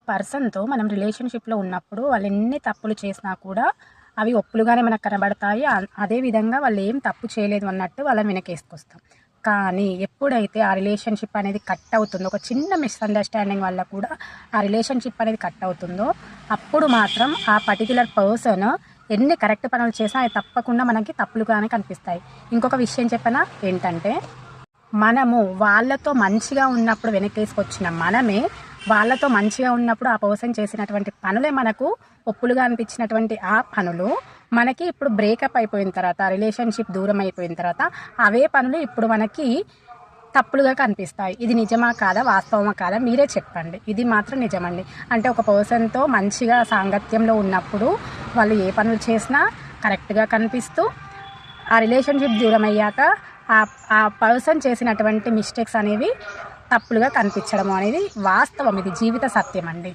పర్సన్‌తో మనం రిలేషన్‌షిప్‌లో ఉన్నప్పుడు వాళ్ళు ఎన్ని తప్పులు చేసినా కూడా అవి ఒప్పులుగానే మనకు కనబడతాయి. అదే విధంగా వాళ్ళు ఏం తప్పు చేయలేదు అన్నట్టు వాళ్ళని వెనకేసుకొస్తాం. కానీ ఎప్పుడైతే ఆ రిలేషన్‌షిప్ అనేది కట్ అవుతుందో, ఒక చిన్న మిస్‌అండర్‌స్టాండింగ్ వల్ల కూడా ఆ రిలేషన్‌షిప్ అనేది కట్ అవుతుందో, అప్పుడు మాత్రం ఆ పర్టిక్యులర్ పర్సన్ ఎన్ని కరెక్ట్ పనులు చేసినా అవి తప్పకుండా మనకి తప్పులుగానే కనిపిస్తాయి. ఇంకొక విషయం చెప్పనా ఏంటంటే, మనము వాళ్ళతో మంచిగా ఉన్నప్పుడు వెనకేసుకొచ్చిన మనమే, వాళ్ళతో మంచిగా ఉన్నప్పుడు ఆ పర్సన్ చేసినటువంటి పనులే మనకు ఒప్పులుగా అనిపించినటువంటి ఆ పనులు మనకి ఇప్పుడు బ్రేకప్ అయిపోయిన తర్వాత, రిలేషన్‌షిప్ దూరం అయిపోయిన తర్వాత అవే పనులు ఇప్పుడు మనకి తప్పులుగా కనిపిస్తాయి. ఇది నిజమా కాదా? వాస్తవమా కాదా? మీరే చెప్పండి. ఇది మాత్రం నిజమండి. అంటే ఒక పర్సన్‌తో మంచిగా సాంగత్యంలో ఉన్నప్పుడు వాళ్ళు ఏ పనులు చేసినా కరెక్ట్‌గా కనిపిస్తూ, ఆ రిలేషన్‌షిప్ దూరమయ్యాక ఆ పర్సన్ చేసినటువంటి మిస్టేక్స్ అనేవి తప్పులుగా కనిపించడం అనేది వాస్తవం. ఇది జీవిత సత్యం అండి.